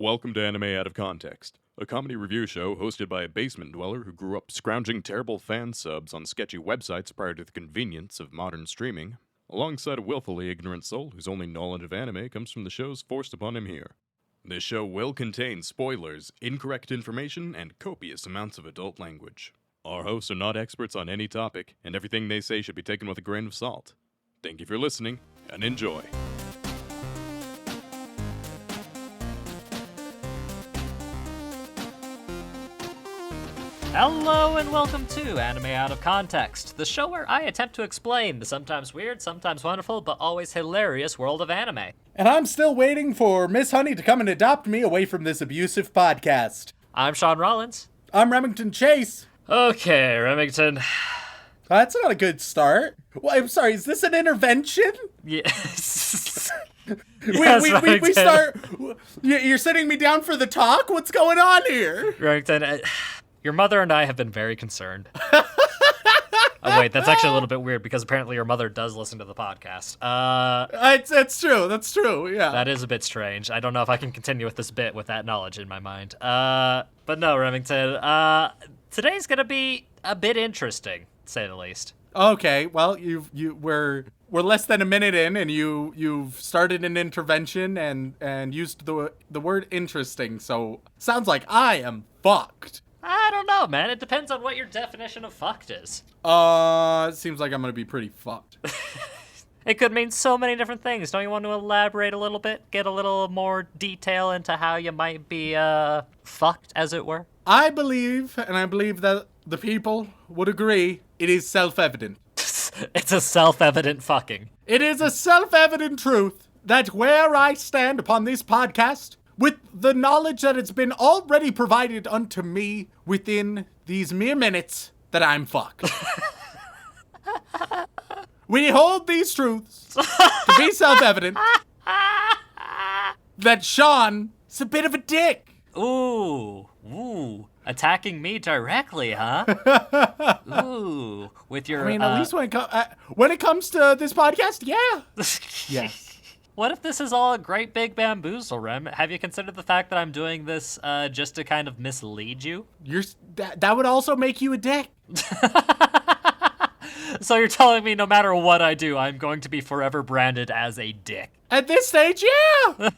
Welcome to Anime Out of Context, a comedy review show hosted by a basement dweller who grew up scrounging terrible fan subs on sketchy websites prior to the convenience of modern streaming, alongside a willfully ignorant soul whose only knowledge of anime comes from the shows forced upon him here. This show will contain spoilers, incorrect information, and copious amounts of adult language. Our hosts are not experts on any topic, and everything they say should be taken with a grain of salt. Thank you for listening, and enjoy. Hello and welcome to Anime Out of Context, the show where I attempt to explain the sometimes weird, sometimes wonderful, but always hilarious world of anime. And I'm still waiting for Miss Honey to come and adopt me away from this abusive podcast. I'm Sean Rollins. I'm Remington Chase. Okay, Remington. That's not a good start. Well, I'm sorry, is this an intervention? Yes. We start... You're sitting me down for the talk? What's going on here? Remington, your mother and I have been very concerned. Oh, wait, that's actually a little bit weird because apparently your mother does listen to the podcast. That's true, yeah. That is a bit strange. I don't know if I can continue with this bit with that knowledge in my mind. But no, Remington, today's gonna be a bit interesting, to say the least. Okay, well, we're less than a minute in, and you've started an intervention and used the word interesting, so sounds like I am fucked. I don't know, man. It depends on what your definition of fucked is. It seems like I'm gonna be pretty fucked. It could mean so many different things. Don't you want to elaborate a little bit? Get a little more detail into how you might be, fucked, as it were? I believe that the people would agree, it is self-evident. It's a self-evident fucking. It is a self-evident truth that where I stand upon this podcast, with the knowledge that it's been already provided unto me within these mere minutes, that I'm fucked. We hold these truths to be self-evident that Sean is a bit of a dick. Ooh. Attacking me directly, huh? Ooh. With your, I mean, at least when it comes to this podcast, yeah. Yes. What if this is all a great big bamboozle, Rem? Have you considered the fact that I'm doing this just to kind of mislead you? That would also make you a dick. So you're telling me no matter what I do, I'm going to be forever branded as a dick? At this stage, yeah.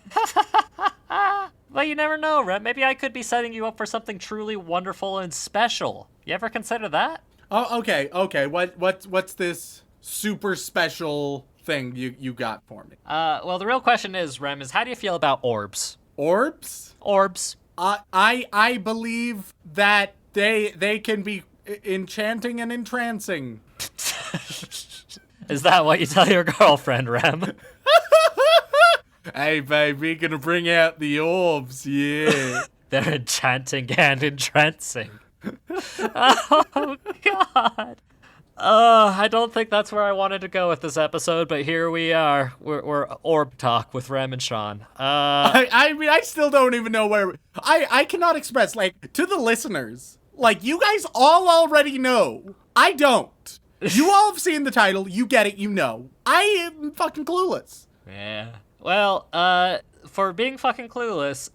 Well, you never know, Rem. Maybe I could be setting you up for something truly wonderful and special. You ever consider that? Oh, okay. What's this super special thing you got for me? Well, the real question is, Rem, is how do you feel about orbs? Orbs? Orbs. I believe that they can be enchanting and entrancing. Is that what you tell your girlfriend, Rem? Hey, baby, gonna bring out the orbs, yeah. They're enchanting and entrancing. Oh, God. I don't think that's where I wanted to go with this episode, but here we are. We're orb talk with Rem and Sean. I mean, I still don't even know where... I cannot express, like, to the listeners, like, you guys all already know. I don't. You all have seen the title. You get it. You know. I am fucking clueless. Yeah. Well, for being fucking clueless,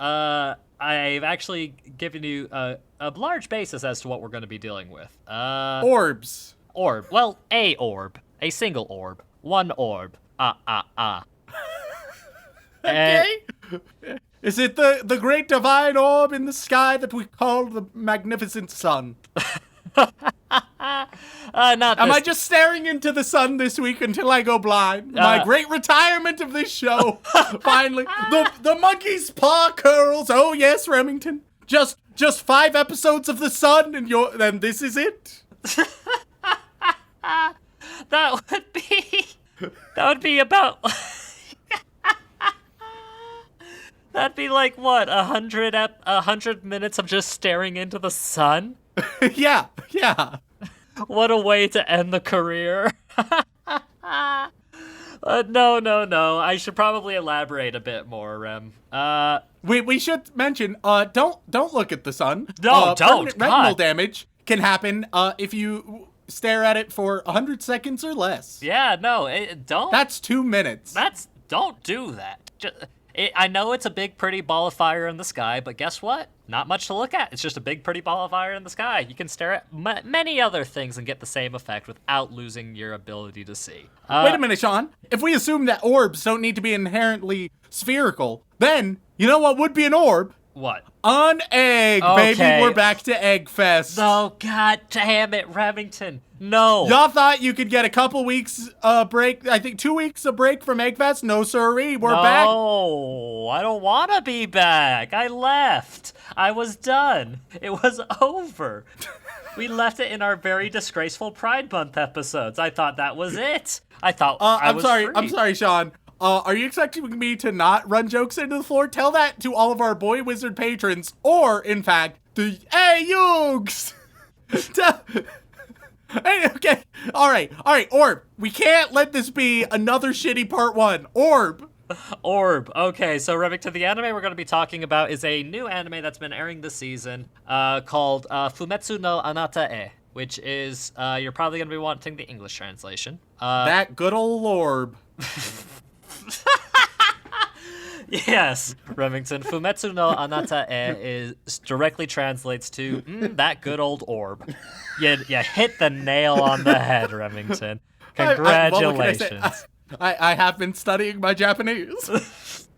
I've actually given you a large basis as to what we're going to be dealing with. Orbs. Orb. Well, a orb. A single orb. One orb. Okay. Is it the great divine orb in the sky that we call the magnificent sun? Not Am this. I just staring into the sun this week until I go blind? My great retirement of this show. Finally. The monkey's paw curls. Oh yes, Remington. Just 5 episodes of the sun and this is it? That would be about... That'd be like, what, 100 minutes of just staring into the sun? Yeah. What a way to end the career. No. I should probably elaborate a bit more, Rem. We should mention, don't look at the sun. No, don't. Permanent retinal damage can happen if you stare at it for 100 seconds or less. Yeah, no, don't. That's 2 minutes. Don't do that. I know it's a big, pretty ball of fire in the sky, but guess what? Not much to look at. It's just a big, pretty ball of fire in the sky. You can stare at many other things and get the same effect without losing your ability to see. Wait a minute, Sean. If we assume that orbs don't need to be inherently spherical, then you know what would be an orb? What? An egg, Okay. baby. We're back to Egg Fest. Oh, god damn it, Remington. No. Y'all thought you could get a couple weeks break, I think 2 weeks a break from Egg Fest? No, sirree. We're back. No, I don't want to be back. I left. I was done. It was over. We left it in our very disgraceful Pride Month episodes. I thought that was it. I thought I was free. I'm sorry, Sean. Are you expecting me to not run jokes into the floor? Tell that to all of our Boy Wizard patrons, or, in fact, the Yugs! Hey, okay, all right, Orb. We can't let this be another shitty part 1. Orb. Orb. Okay, so Remington, the anime we're going to be talking about is a new anime that's been airing this season called Fumetsu no Anata e, which is, you're probably going to be wanting the English translation. That good old Orb. Yes, Remington. Fumetsu no Anata e directly translates to that good old orb. You hit the nail on the head, Remington. Congratulations. I have been studying my Japanese.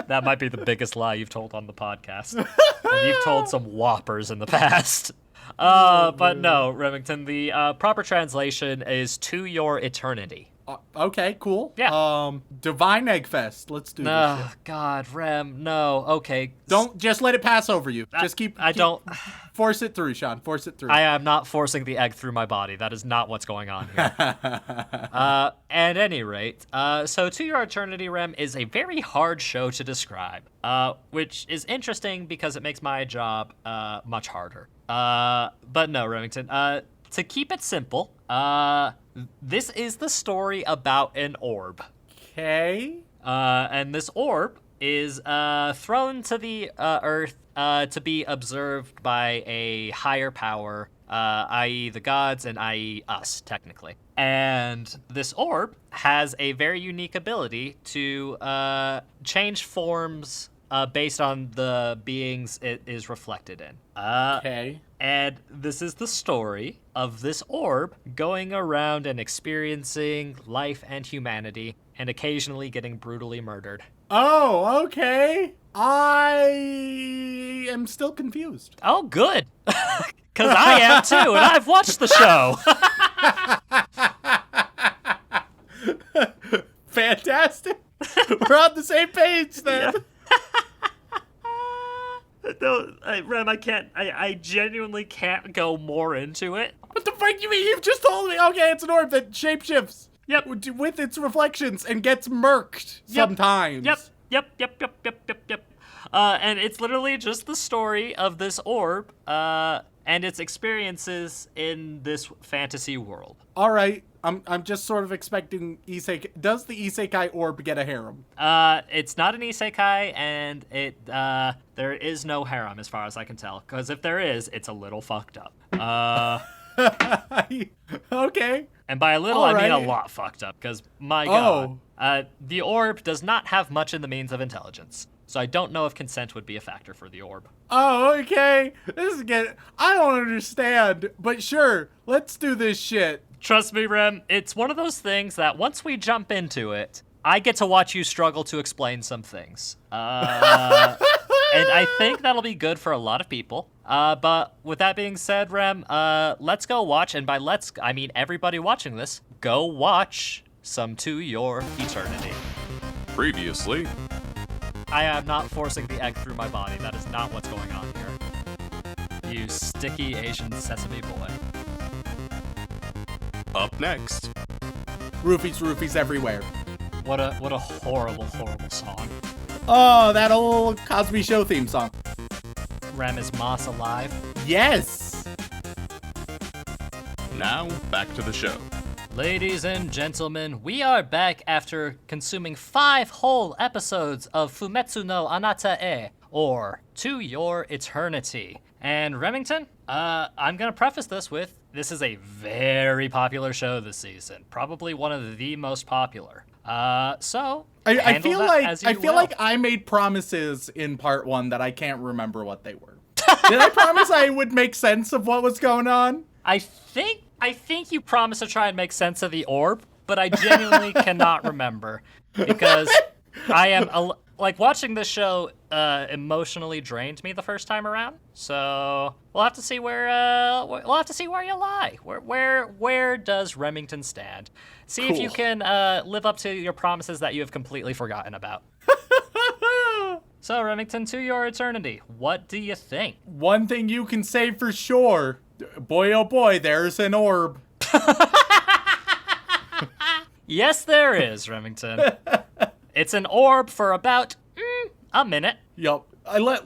That might be the biggest lie you've told on the podcast. And you've told some whoppers in the past. But no, Remington, the proper translation is To Your Eternity. Okay, cool. Yeah. Divine Egg Fest. Let's do this Oh, shit. God, Rem, no. Okay. Don't just let it pass over you. Just keep. don't. Force it through, Sean. Force it through. I am not forcing the egg through my body. That is not what's going on here. At any rate, so To Your Eternity, Rem, is a very hard show to describe, which is interesting because it makes my job much harder. But no, Remington, to keep it simple, this is the story about an orb. Okay. And this orb is thrown to the earth to be observed by a higher power, i.e. the gods and i.e. us, technically. And this orb has a very unique ability to change forms based on the beings it is reflected in. Okay. And this is the story of this orb going around and experiencing life and humanity and occasionally getting brutally murdered. Oh, okay. I am still confused. Oh, good. Because I am too, and I've watched the show. Fantastic. We're on the same page then. No, Rem, I can't. I genuinely can't go more into it. What the fuck you mean? You've just told me. Okay, it's an orb that shapeshifts. Yep. With its reflections and gets murked sometimes. Yep. And it's literally just the story of this orb and its experiences in this fantasy world. All right. I'm just sort of expecting isekai. Does the isekai orb get a harem? It's not an isekai, and there is no harem as far as I can tell. Because if there is, it's a little fucked up. Okay. And by a little, All I mean right. a lot fucked up. Because my god, the orb does not have much in the means of intelligence. So I don't know if consent would be a factor for the orb. Oh, okay. This is getting. I don't understand, but sure. Let's do this shit. Trust me, Rem, it's one of those things that once we jump into it, I get to watch you struggle to explain some things. And I think that'll be good for a lot of people. But with that being said, Rem, let's go watch, and by let's, I mean everybody watching this, go watch some To Your Eternity. Previously, I am not forcing the egg through my body. That is not what's going on here. You sticky Asian sesame boy. up next. Roofies everywhere. What a horrible, horrible song. Oh, that old Cosby Show theme song. Rem, is Moss alive? Yes. Now, back to the show. Ladies and gentlemen, we are back after consuming 5 whole episodes of Fumetsu no Anata e, or To Your Eternity. And Remington, I'm gonna preface this with, this is a very popular show this season. Probably one of the most popular. So I handle feel that like as you I feel will. like I made promises in part 1 that I can't remember what they were. Did I promise I would make sense of what was going on? I think you promised to try and make sense of the orb, but I genuinely cannot remember because I am like watching this show emotionally drained me the first time around. So we'll have to see where you lie. Where does Remington stand? See if you Cool. can live up to your promises that you have completely forgotten about. So Remington, to your eternity, what do you think? One thing you can say for sure, boy oh boy, there's an orb. Yes, there is, Remington. It's an orb for about a minute. Yup.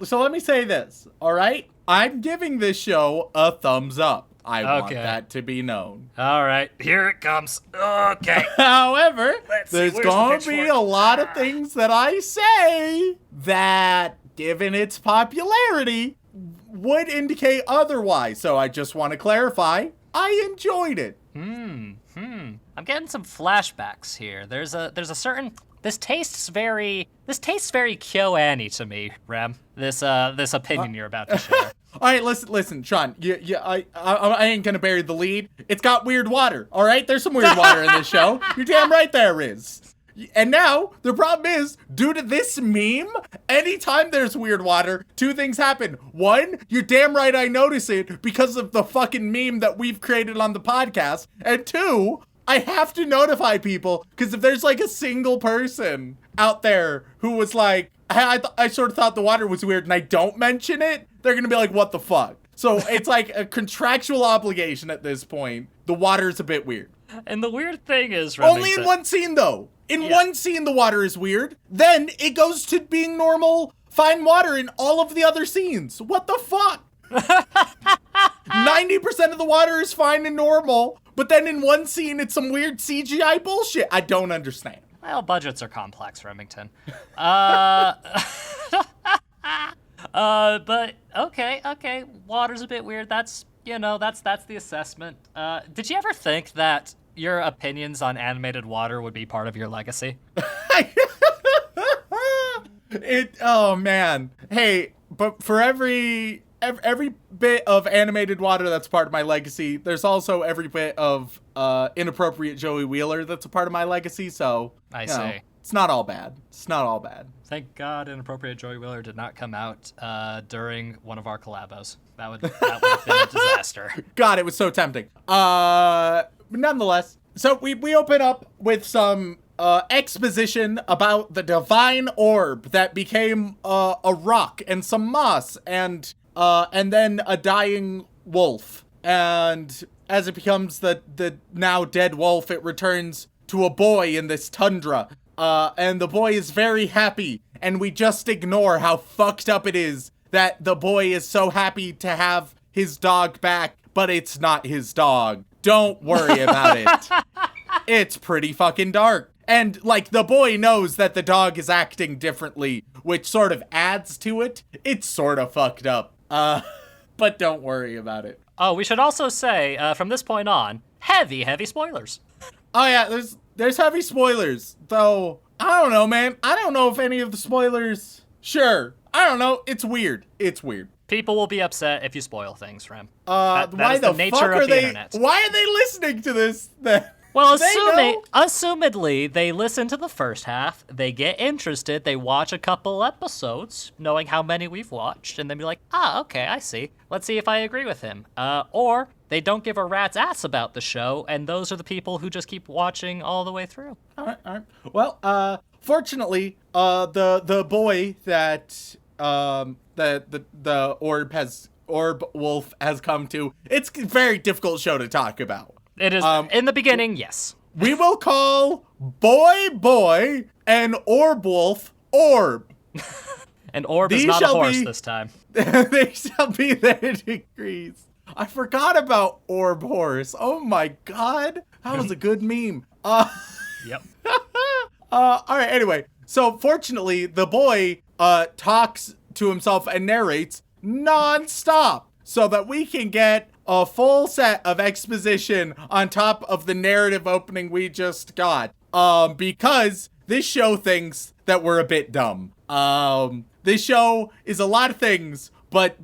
So let me say this, all right? I'm giving this show a thumbs up. I want Okay. that to be known. All right, here it comes. Okay. However, Let's see, there's where's the going to be pitchfork? a lot of things that I say that, given its popularity, would indicate otherwise. So I just want to clarify, I enjoyed it. I'm getting some flashbacks here. There's a certain this tastes very KyoAni to me, Rem. This opinion you're about to share. All right, listen, Sean. I ain't gonna bury the lead. It's got weird water. All right, there's some weird water in this show. You're damn right there is. And now the problem is, due to this meme, anytime there's weird water, two things happen. One, you're damn right I notice it because of the fucking meme that we've created on the podcast. And two, I have to notify people because if there's like a single person out there who was like, I sort of thought the water was weird and I don't mention it, they're gonna be like, what the fuck? So it's like a contractual obligation at this point. The water's a bit weird. And the weird thing is, Remington, Only in one scene though. In one scene the water is weird. Then it goes to being normal, fine water in all of the other scenes. What the fuck? 90% of the water is fine and normal, but then in one scene it's some weird CGI bullshit. I don't understand. Well, budgets are complex, Remington. But okay, water's a bit weird. That's the assessment. Did you ever think that your opinions on animated water would be part of your legacy? Oh man. Hey, but for every bit of animated water that's part of my legacy, there's also every bit of inappropriate Joey Wheeler that's a part of my legacy, so I you know, see. it's not all bad. It's not all bad. Thank God Inappropriate Joey Wheeler did not come out during one of our collabos. That would have been a disaster. God, it was so tempting. Nonetheless, so we open up with some exposition about the divine orb that became a rock and some moss and then a dying wolf. And as it becomes the now dead wolf, it returns to a boy in this tundra. And the boy is very happy, and we just ignore how fucked up it is that the boy is so happy to have his dog back, but it's not his dog. Don't worry about it. It's pretty fucking dark. And, like, the boy knows that the dog is acting differently, which sort of adds to it. It's sort of fucked up. But don't worry about it. Oh, we should also say, from this point on, heavy spoilers. Oh yeah, there's heavy spoilers, though. I don't know, man. I don't know if any of the spoilers. Sure, I don't know. It's weird. It's weird. People will be upset if you spoil things, Rem. Why is the the nature fuck of are the they? internet. Why are they listening to this then? Well, They know. assumedly, they listen to the first half, they get interested, they watch a couple episodes, knowing how many we've watched, and then be like, okay, I see. Let's see if I agree with him. Or they don't give a rat's ass about the show, and those are the people who just keep watching all the way through. All right. Well, fortunately, the boy that the orb wolf has come to, it's a very difficult show to talk about. It is, in the beginning, yes. We will call boy and orb wolf orb. And Orb is These not a shall horse be- this time. They shall be their degrees. I forgot about orb horse. Oh my god, that was a good meme. Yep. All right. Anyway, so fortunately, the boy talks to himself and narrates non-stop, so that we can get a full set of exposition on top of the narrative opening we just got. because this show thinks that we're a bit dumb. This show is a lot of things, but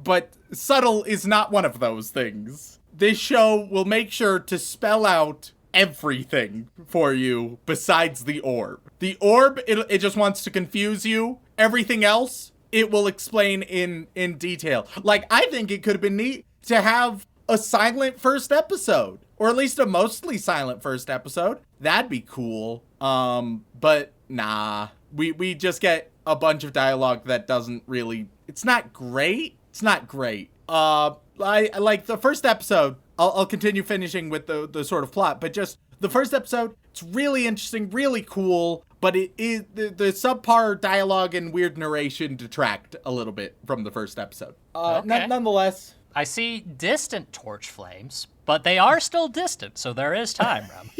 subtle is not one of those things. This show will make sure to spell out everything for you besides the orb. The orb, it just wants to confuse you. Everything else, it will explain in detail. Like, I think it could have been neat to have a silent first episode, or at least a mostly silent first episode. That'd be cool. But nah, we just get a bunch of dialogue that doesn't really, it's not great. It's not great. I like the first episode. I'll continue finishing with the sort of plot, but just the first episode, it's really interesting, really cool, but it is the subpar dialogue and weird narration detract a little bit from the first episode. Okay. Nonetheless. I see distant torch flames, but they are still distant, so there is time, Rem.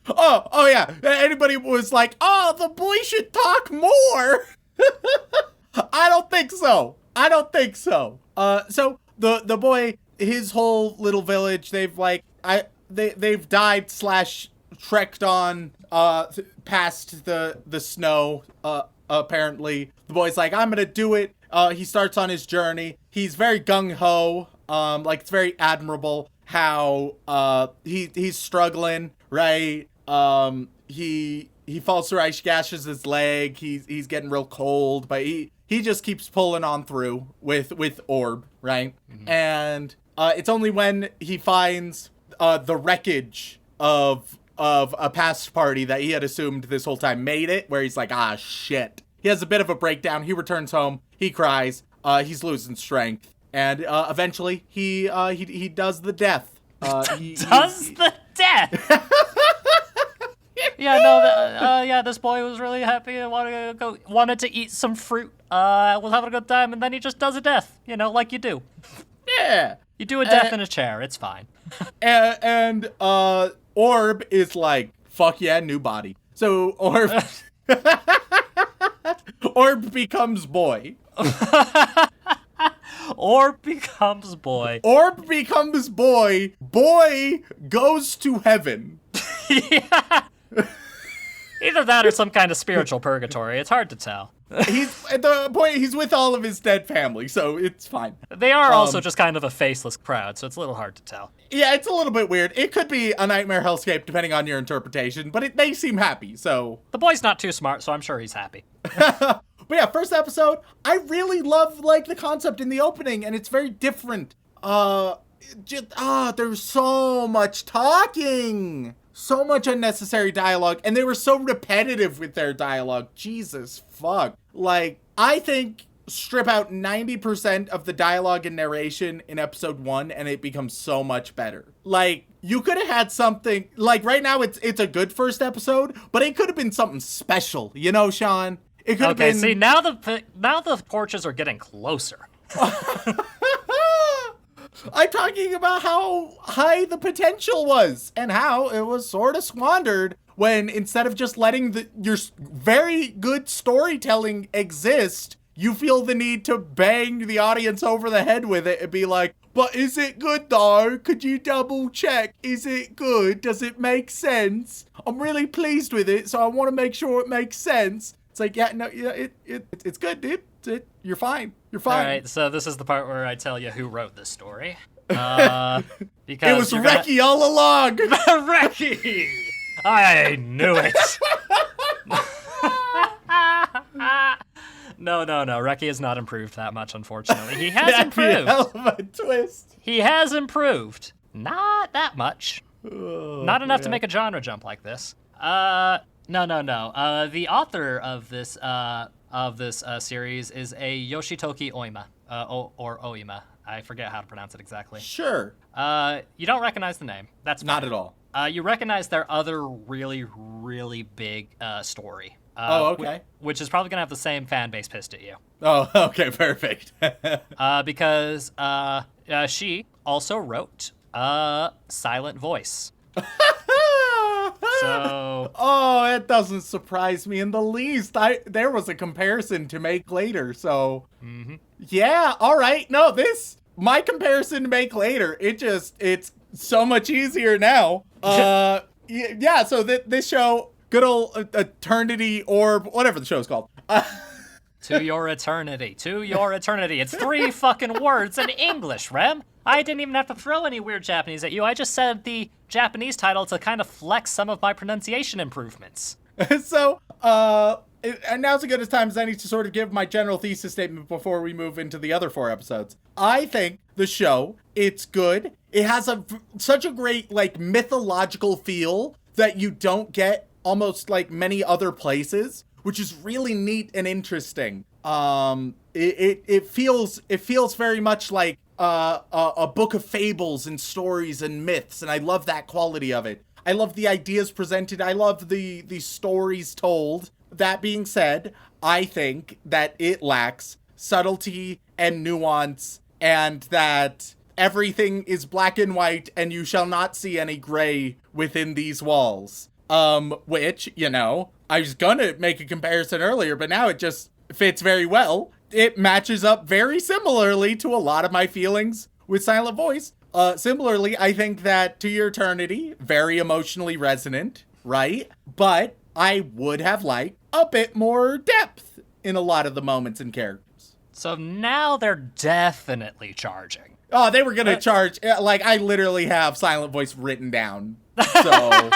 Oh yeah. Anybody was like, oh, the boy should talk more. I don't think so. So the boy, his whole little village, they've died / trekked on past the snow. Apparently, the boy's like, I'm gonna do it. He starts on his journey. He's very gung ho. Like, it's very admirable how he's struggling, right? He falls through ice, gashes his leg. He's getting real cold, but he just keeps pulling on through with orb, right? Mm-hmm. And it's only when he finds the wreckage of a past party that he had assumed this whole time made it, where he's like, ah, shit. He has a bit of a breakdown. He returns home. He cries. He's losing strength. And eventually, he does the death. The death? Yeah, no, yeah, this boy was really happy and wanted to eat some fruit. Was having a good time, and then he just does a death, like you do. Yeah. You do a death in a chair, it's fine. and Orb is like, fuck yeah, new body. So Orb becomes boy. Orb becomes boy. Orb becomes boy. Boy goes to heaven. Yeah. Either that or some kind of spiritual purgatory. It's hard to tell. He's at the point he's with all of his dead family, so it's fine. They are also just kind of a faceless crowd, so it's a little hard to tell. Yeah, it's a little bit weird. It could be a nightmare hellscape depending on your interpretation, but they seem happy, so. The boy's not too smart, so I'm sure he's happy. But yeah, first episode, I really love the concept in the opening, and it's very different. There's so much talking. So much unnecessary dialogue, and they were so repetitive with their dialogue. Jesus fuck. Like, I think strip out 90% of the dialogue and narration in episode 1, and it becomes so much better. Like, you could have had something, like right now it's a good first episode, but it could have been something special, Sean? It could have been... Okay, see, now the porches are getting closer. I'm talking about how high the potential was and how it was sort of squandered when instead of just letting your very good storytelling exist, you feel the need to bang the audience over the head with it and be like, but is it good though? Could you double check? Is it good? Does it make sense? I'm really pleased with it, so I want to make sure it makes sense. It's like, yeah, no, yeah, it's good, dude. You're fine. You're fine. All right, so this is the part where I tell you who wrote this story. Because it was Reki all along. Reki! I knew it. No. Reki has not improved that much, unfortunately. He has improved. Hell of a twist. He has improved. Not that much. Not enough to make a genre jump like this. No. The author of this series is a Yoshitoki Oima, or Oima. I forget how to pronounce it exactly. Sure. You don't recognize the name. That's fine. Not at all. You recognize their other really, really big story. Okay. Which is probably going to have the same fan base pissed at you. Oh, okay, perfect. Because she also wrote Silent Voice. So... Oh, it doesn't surprise me in the least. There was a comparison to make later, so... Mm-hmm. Yeah, alright. No, my comparison to make later, it's so much easier now. Yeah, so this show, good old Eternity Orb, whatever the show's called. To your eternity. To your eternity. It's 3 fucking words in English, Rem. I didn't even have to throw any weird Japanese at you. I just said the Japanese title to kind of flex some of my pronunciation improvements. So, and now's as good a time as any to sort of give my general thesis statement before we move into the other 4 episodes. I think the show, it's good. It has such a great, like, mythological feel that you don't get almost like many other places, which is really neat and interesting. It feels very much like a book of fables and stories and myths, and I love that quality of it. I love the ideas presented. I love the stories told. That being said, I think that it lacks subtlety and nuance, and that everything is black and white, and you shall not see any gray within these walls. Which, you know, I was gonna make a comparison earlier, but now it just fits very well. It matches up very similarly to a lot of my feelings with Silent Voice. Similarly, I think that To Your Eternity, very emotionally resonant, right? But I would have liked a bit more depth in a lot of the moments and characters. So now they're definitely charging. Oh, they were gonna charge, like, I literally have Silent Voice written down. So,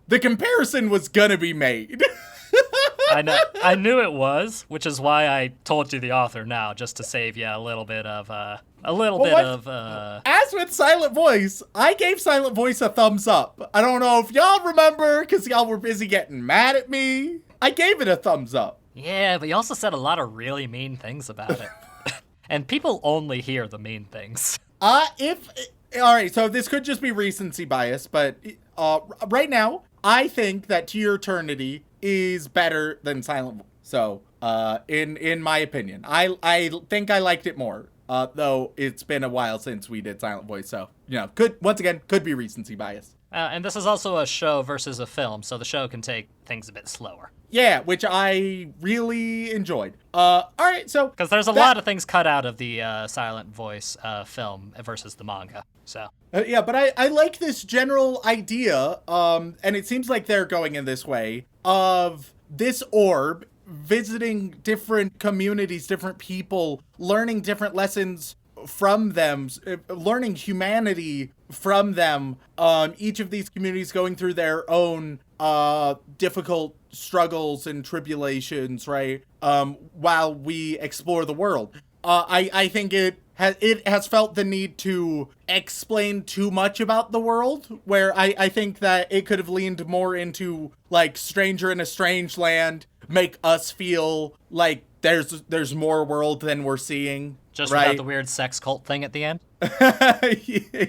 the comparison was gonna be made. I knew it was, which is why I told you the author now, just to save you a little bit of. As with Silent Voice, I gave Silent Voice a thumbs up. I don't know if y'all remember, because y'all were busy getting mad at me. I gave it a thumbs up. Yeah, but you also said a lot of really mean things about it. And people only hear the mean things. All right, so this could just be recency bias, but right now, I think that To Your Eternity is better than Silent Voice. So, in my opinion, I think I liked it more. Though it's been a while since we did Silent Voice, so, you know, could be recency bias. And this is also a show versus a film, so the show can take things a bit slower. Yeah, which I really enjoyed. All right, so... Because there's a lot of things cut out of the Silent Voice film versus the manga, so... yeah, but I like this general idea, and it seems like they're going in this way, of this orb visiting different communities, different people, learning different lessons from them, learning humanity from them, each of these communities going through their own difficult struggles and tribulations, right? While we explore the world. I think it has felt the need to explain too much about the world, where I think that it could have leaned more into, like, Stranger in a Strange Land, make us feel like there's more world than we're seeing. Just right? without the weird sex cult thing at the end?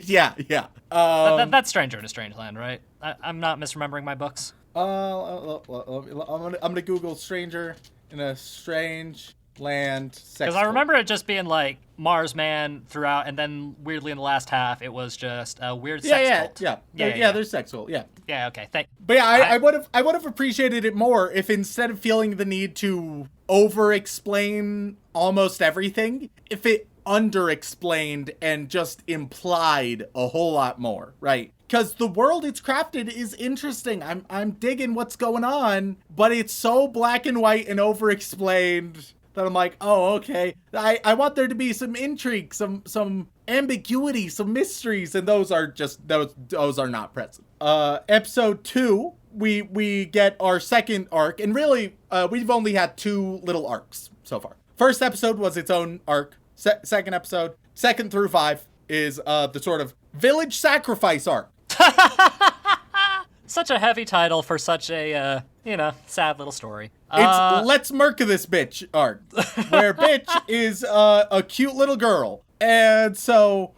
Yeah. That's Stranger in a Strange Land, right? I'm not misremembering my books. I'm gonna Google Stranger in a Strange Land sex Because I remember it just being like Mars Man throughout, and then weirdly in the last half, it was just a weird sex cult. Yeah, there's sex cult, yeah. Yeah, okay, But yeah, I would have appreciated it more if instead of feeling the need to over-explain almost everything, if it under-explained and just implied a whole lot more, right? Because the world it's crafted is interesting. I'm digging what's going on, but it's so black and white and over-explained that I'm like, oh, okay. I want there to be some intrigue, some ambiguity, some mysteries, and those are not present. Episode 2, we get our second arc, and really, we've only had 2 little arcs so far. First episode was its own arc. Second episode, 2nd through 5, is the sort of village sacrifice arc. Such a heavy title for such a, sad little story. It's Let's Murk This Bitch arc, where bitch is a cute little girl. And so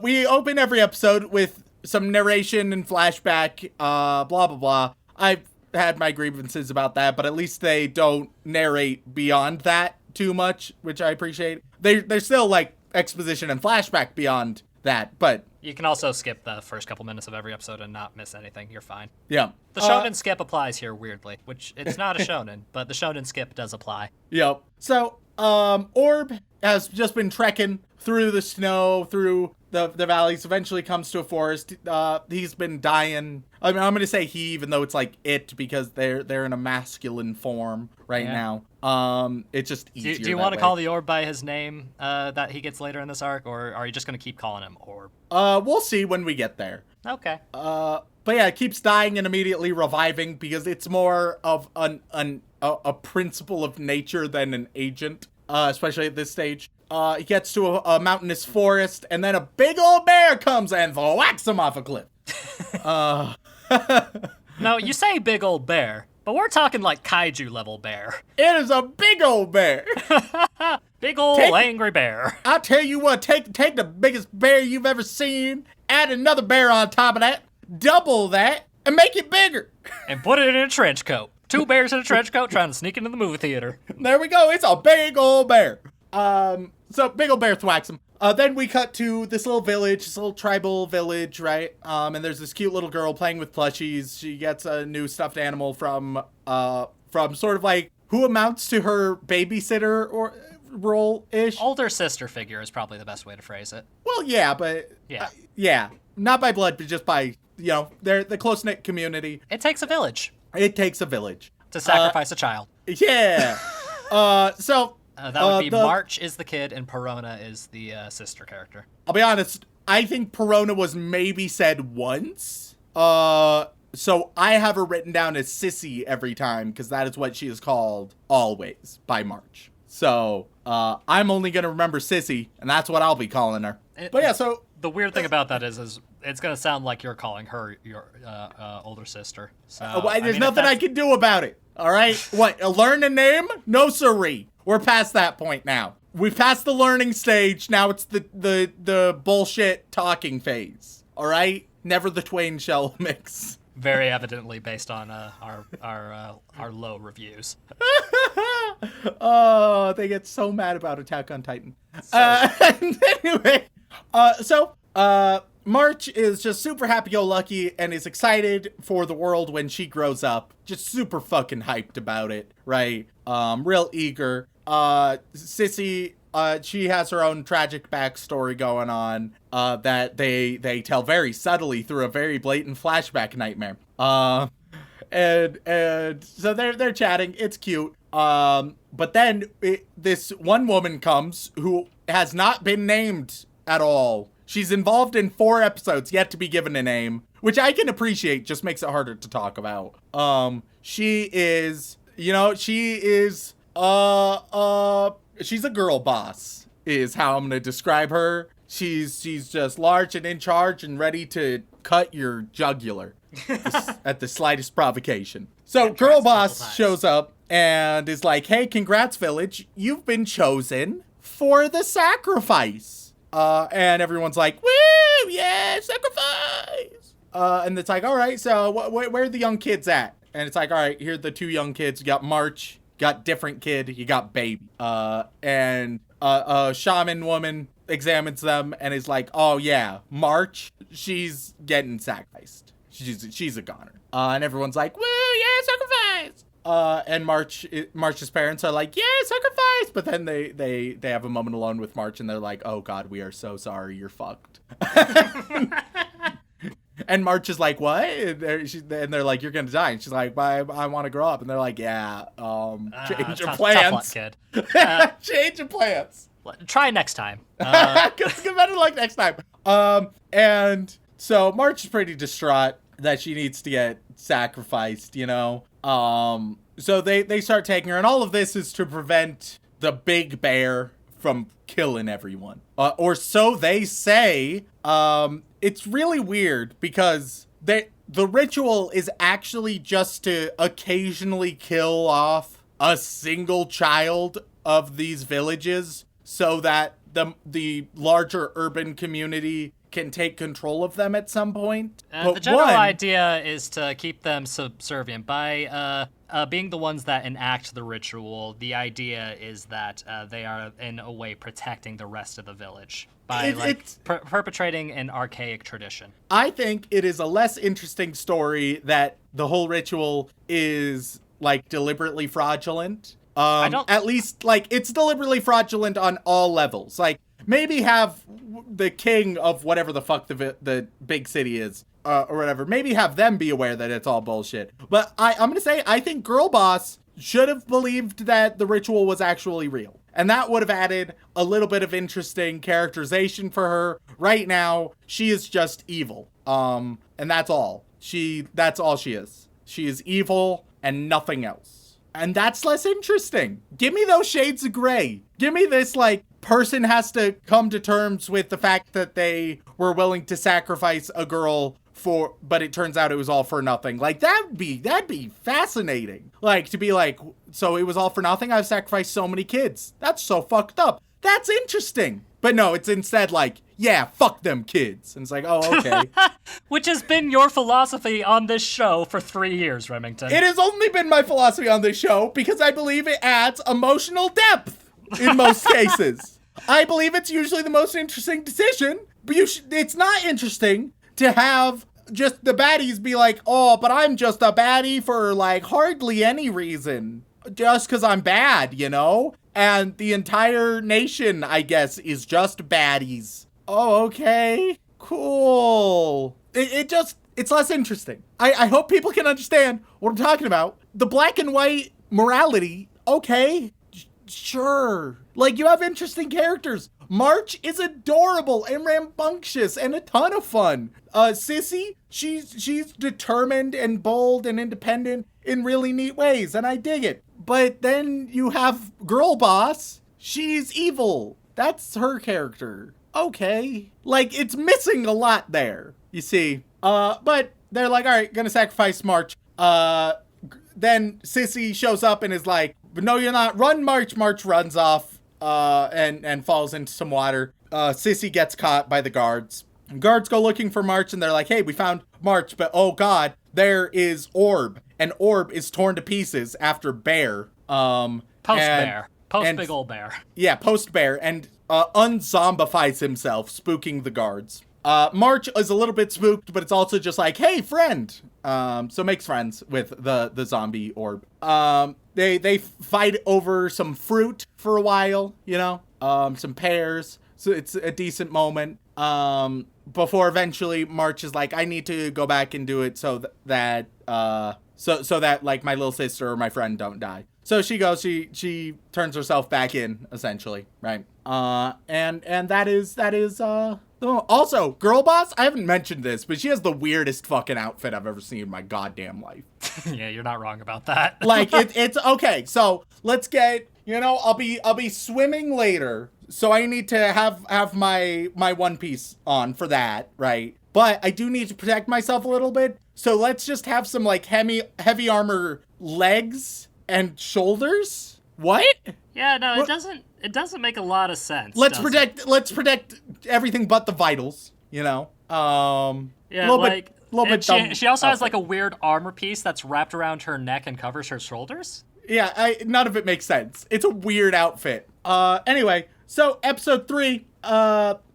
we open every episode with some narration and flashback, blah, blah, blah. I've had my grievances about that, but at least they don't narrate beyond that too much, which I appreciate. They're still like exposition and flashback beyond that, but... You can also skip the first couple minutes of every episode and not miss anything. You're fine. Yeah. The shonen skip applies here weirdly, which it's not a shonen, but the shonen skip does apply. Yep. So, Orb has just been trekking through the snow, through the valleys, eventually comes to a forest. He's been dying. I mean, I'm going to say he, even though it's like it, because they're in a masculine form right now. It's just easier. Do you want to call the orb by his name that he gets later in this arc, or are you just going to keep calling him Orb? We'll see when we get there. Okay. But yeah, it keeps dying and immediately reviving because it's more of a principle of nature than an agent, especially at this stage. He gets to a mountainous forest, and then a big old bear comes and whacks him off a cliff. No, you say big old bear, but we're talking like kaiju level bear. It is a big old bear. Big old angry bear. I'll tell you what, take the biggest bear you've ever seen, add another bear on top of that, double that, and make it bigger. And put it in a trench coat. 2 bears in a trench coat trying to sneak into the movie theater. There we go. It's a big old bear. So big old bear thwacks him. Then we cut to this little village, this little tribal village, right? And there's this cute little girl playing with plushies. She gets a new stuffed animal from sort of like who amounts to her babysitter or role-ish. Older sister figure is probably the best way to phrase it. Well, yeah, but Yeah. not by blood, but just by, they're the close-knit community. It takes a village It takes a village to sacrifice a child. Yeah. That would be March is the kid and Perona is the sister character. I'll be honest, I think Perona was maybe said once. So I have her written down as Sissy every time because that is what she is called always by March. So I'm only going to remember Sissy, and that's what I'll be calling her. So the weird thing about that is it's going to sound like you're calling her your older sister. So there's nothing I can do about it. All right? What, learn a name? No, siree. We're past that point now. We've passed the learning stage. Now it's the bullshit talking phase. All right? Never the twain shall mix. Very evidently based on our low reviews. Oh, they get so mad about Attack on Titan. Anyway, March is just super happy-go-lucky and is excited for the world when she grows up. Just super fucking hyped about it, right? Real eager. Sissy, she has her own tragic backstory going on that they tell very subtly through a very blatant flashback nightmare. And so they're chatting. It's cute. But then this one woman comes who has not been named at all. She's involved in 4 episodes, yet to be given a name, which I can appreciate, just makes it harder to talk about. She's a girl boss, is how I'm going to describe her. She's just large and in charge and ready to cut your jugular at the slightest provocation. So girl boss shows up and is like, hey, congrats, village. You've been chosen for the sacrifice. And everyone's like, woo, yeah, sacrifice. And it's like, all right, so where are the young kids at? And it's like, all right, here are the 2 young kids. You got March, got different kid, you got baby. And a shaman woman examines them and is like, oh yeah, March, she's getting sacrificed. She's a goner. And everyone's like, woo, yeah, sacrifice. And March's parents are like, yeah, sacrifice. But then they have a moment alone with March and they're like, oh God, we are so sorry, you're fucked. And March is like, what? And they're like, you're gonna die. And she's like, I want to grow up. And they're like, yeah, change your plans. Tough luck, kid. Change your plans. Try next time. Get better luck next time. And so March is pretty distraught that she needs to get sacrificed, So they start taking her, and all of this is to prevent the big bear from killing everyone. Or so they say. It's really weird because the ritual is actually just to occasionally kill off a single child of these villages so that the larger urban community can take control of them at some point. The general idea is to keep them subservient. By being the ones that enact the ritual, the idea is that they are, in a way, protecting the rest of the village by perpetrating an archaic tradition. I think it is a less interesting story that the whole ritual is, deliberately fraudulent. At least, it's deliberately fraudulent on all levels. maybe have the king of whatever the fuck the big city is, or whatever. Maybe have them be aware that it's all bullshit. But I'm gonna say, I think Girl Boss should have believed that the ritual was actually real. And that would have added a little bit of interesting characterization for her. Right now, she is just evil. And that's all. That's all she is. She is evil and nothing else. And that's less interesting. Give me those shades of gray. Give me this, like, person has to come to terms with the fact that they were willing to sacrifice a girl but it turns out it was all for nothing. Like, that'd be fascinating. Like, to be like, so it was all for nothing? I've sacrificed so many kids. That's so fucked up. That's interesting. But no, it's instead like, yeah, fuck them kids. And it's like, oh, okay. Which has been your philosophy on this show for 3 years, Remington. It has only been my philosophy on this show because I believe it adds emotional depth in most cases. I believe it's usually the most interesting decision, but it's not interesting to have just the baddies be like, oh, but I'm just a baddie for, like, hardly any reason. Just because I'm bad, you know? And the entire nation, I guess, is just baddies. Oh, okay. Cool. It's less interesting. I hope people can understand what I'm talking about. The black and white morality, okay, sure. Like, you have interesting characters. March is adorable and rambunctious and a ton of fun. Sissy, she's determined and bold and independent in really neat ways, and I dig it. But then you have Girl Boss. She's evil. That's her character. Okay. Like, it's missing a lot there, you see. But they're like, all right, gonna sacrifice March. Then Sissy shows up and is like, but no, you're not. Run, March. March runs off. And falls into some water. Sissy gets caught by the guards. Guards go looking for March and they're like, hey, we found March, but oh god, there is Orb. And Orb is torn to pieces after Bear. Post-Bear. Post-big ol' bear. Yeah, post-Bear. And unzombifies himself, spooking the guards. March is a little bit spooked, but it's also just like, hey, friend. So makes friends with the zombie Orb. They fight over some fruit for a while, you know, some pears. So it's a decent moment. Before eventually March is like, I need to go back and do it so that like my little sister or my friend don't die. So she goes, she turns herself back in, essentially, right? And that is also, Girl Boss, I haven't mentioned this, but she has the weirdest fucking outfit I've ever seen in my goddamn life. Yeah, you're not wrong about that. Like, it's okay. So let's get, you know, I'll be swimming later. So I need to have my one piece on for that, right? But I do need to protect myself a little bit. So let's just have some, like, heavy armor legs and shoulders. What? Yeah, no, it doesn't make a lot of sense. Let's protect everything but the vitals, you know? Yeah, like, she also has, like, a weird armor piece that's wrapped around her neck and covers her shoulders. Yeah, none of it makes sense. It's a weird outfit. Anyway, so episode 3,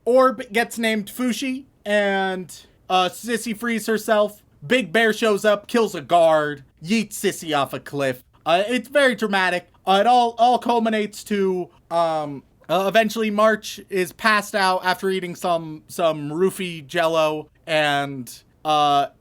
Orb gets named Fushi, and Sissy frees herself. Big Bear shows up, kills a guard, yeets Sissy off a cliff. It's very dramatic. It all culminates to eventually March is passed out after eating some roofie jello and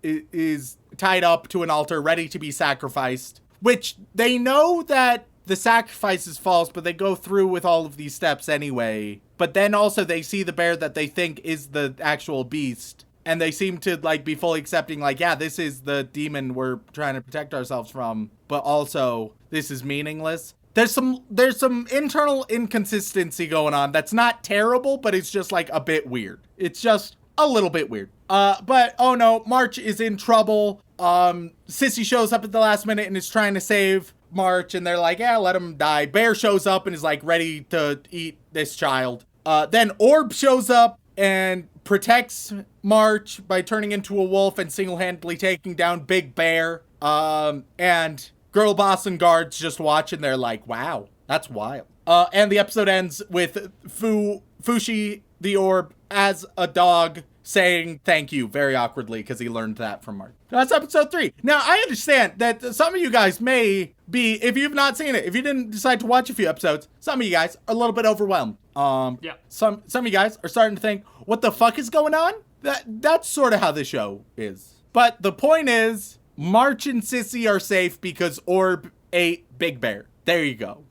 is tied up to an altar ready to be sacrificed, which they know that the sacrifice is false, but they go through with all of these steps anyway. But then also they see the bear that they think is the actual beast, and they seem to, like, be fully accepting, like, yeah, this is the demon we're trying to protect ourselves from, but also this is meaningless. There's some internal inconsistency going on that's not terrible, but it's just, like, a bit weird. It's just a little bit weird. But oh no, March is in trouble. Sissy shows up at the last minute and is trying to save March, and they're like, yeah, let him die. Bear shows up and is, like, ready to eat this child. Then Orb shows up and protects March by turning into a wolf and single-handedly taking down Big Bear. And Girl Boss and guards just watch, and they're like, wow, that's wild. And the episode ends with Fushi, the Orb, as a dog, saying thank you very awkwardly because he learned that from March. That's episode 3. Now, I understand that some of you guys may be, if you've not seen it, if you didn't decide to watch a few episodes, some of you guys are a little bit overwhelmed. Yeah. Some of you guys are starting to think, what the fuck is going on? That's sort of how the show is. But the point is, March and Sissy are safe because Orb ate Big Bear. There you go.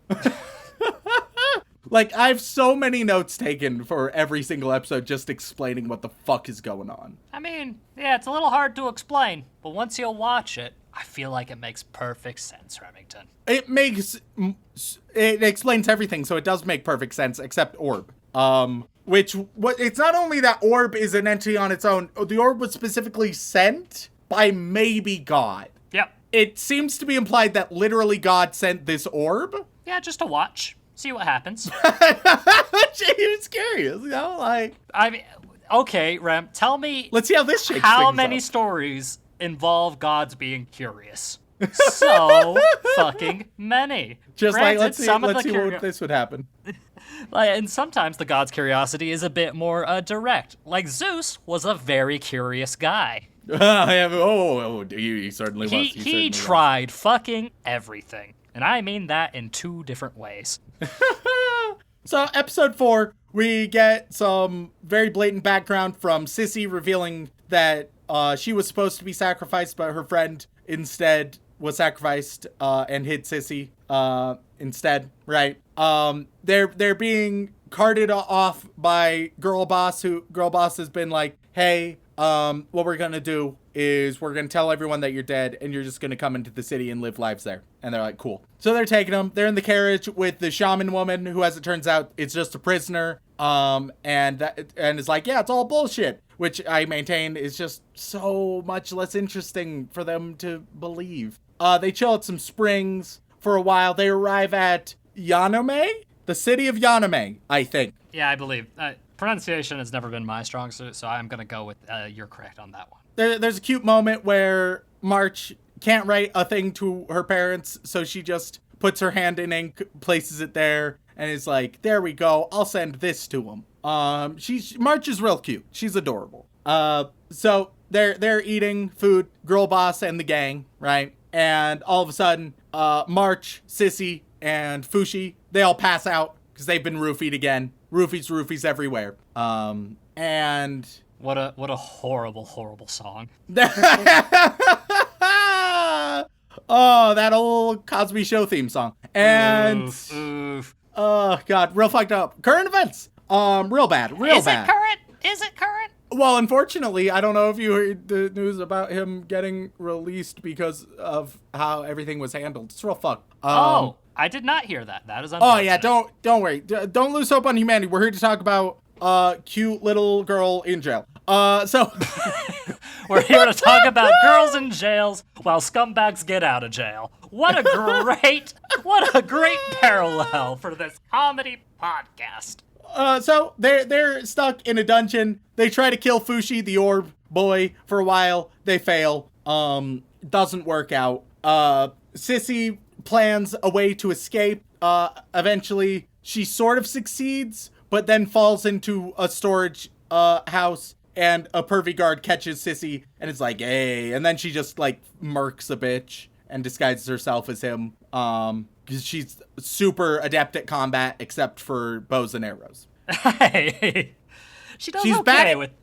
Like, I have so many notes taken for every single episode just explaining what the fuck is going on. I mean, yeah, it's a little hard to explain, but once you watch it, I feel like it makes perfect sense, Remington. It explains everything, so it does make perfect sense, except Orb. It's not only that Orb is an entity on its own, the Orb was specifically sent by maybe God. Yep. It seems to be implied that literally God sent this orb. Yeah, just to watch. See what happens. He was curious, you know, like... I mean, okay, Rem, tell me... Let's see how this shakes how things many up. stories involve gods being curious? So fucking many. Just Granted, like, let's see some what this would happen. and sometimes the god's curiosity is a bit more direct. Like Zeus was a very curious guy. He certainly was. He tried fucking everything. And I mean that in 2 different ways. So, episode 4, we get some very blatant background from Sissy revealing that she was supposed to be sacrificed, but her friend instead was sacrificed and hid Sissy instead, right? They're being carted off by Girl Boss, Girl Boss has been like, hey, what we're gonna do is we're gonna tell everyone that you're dead and you're just gonna come into the city and live lives there. And they're like, cool. So they're taking them. They're in the carriage with the shaman woman who, as it turns out, is just a prisoner. And is like, yeah, it's all bullshit. Which I maintain is just so much less interesting for them to believe. They chill at some springs for a while. They arrive at Yanome? The city of Yanome, I think. Yeah, I believe. Pronunciation has never been my strong suit, so I'm going to go with you're correct on that one. There's a cute moment where March can't write a thing to her parents, so she just puts her hand in ink, places it there, and is like, there we go, I'll send this to them. March is real cute. She's adorable. So they're eating food, Girl Boss and the gang, right? And all of a sudden, March, Sissy, and Fushi, they all pass out because they've been roofied again. Roofies everywhere. And what a horrible, horrible song. Oh, that old Cosby Show theme song. And oof. Oh god, real fucked up. Current events. Real bad. Is it current? Is it current? Well, unfortunately, I don't know if you heard the news about him getting released because of how everything was handled. It's real fucked. I did not hear that. That is unfortunate. Oh yeah, don't worry. Don't lose hope on humanity. We're here to talk about cute little girl in jail. So we're here to talk about girls in jails while scumbags get out of jail. What a great parallel for this comedy podcast. So they're stuck in a dungeon. They try to kill Fushi, the orb boy, for a while. They fail. Doesn't work out. Sissy plans a way to escape. Eventually, she sort of succeeds, but then falls into a storage house, and a pervy guard catches Sissy and is like, hey. And then she just, like, murks a bitch and disguises herself as him. Because she's super adept at combat, except for bows and arrows. Hey, she does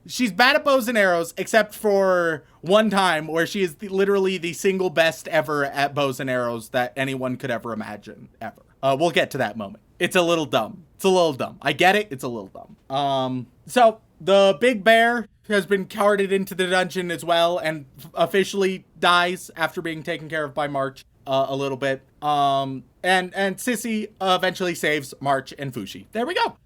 She's bad at bows and arrows, except for one time where she is literally the single best ever at bows and arrows that anyone could ever imagine, ever. We'll get to that moment. It's a little dumb. I get it. It's a little dumb. So the big bear has been carted into the dungeon as well and officially dies after being taken care of by March a little bit. And Sissy eventually saves March and Fushi. There we go.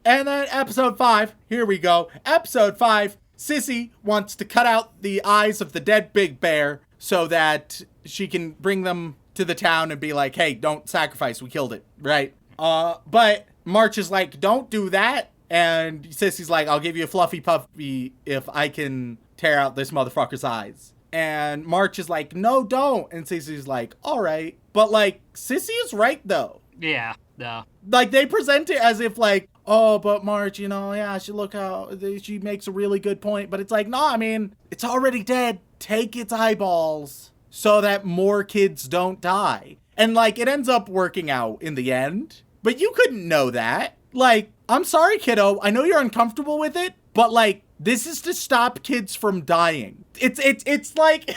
And then episode 5, here we go. Episode 5, Sissy wants to cut out the eyes of the dead big bear so that she can bring them to the town and be like, hey, don't sacrifice, we killed it, right? But March is like, don't do that. And Sissy's like, I'll give you a fluffy puffy if I can tear out this motherfucker's eyes. And March is like, no, don't. And Sissy's like, all right. But, like, Sissy is right, though. Yeah, no. Like, they present it as if, like, oh, but March, yeah, she makes a really good point. But it's like, no, I mean, it's already dead. Take its eyeballs so that more kids don't die. And, like, it ends up working out in the end. But you couldn't know that. Like, I'm sorry, kiddo. I know you're uncomfortable with it, but, like, this is to stop kids from dying. It's like,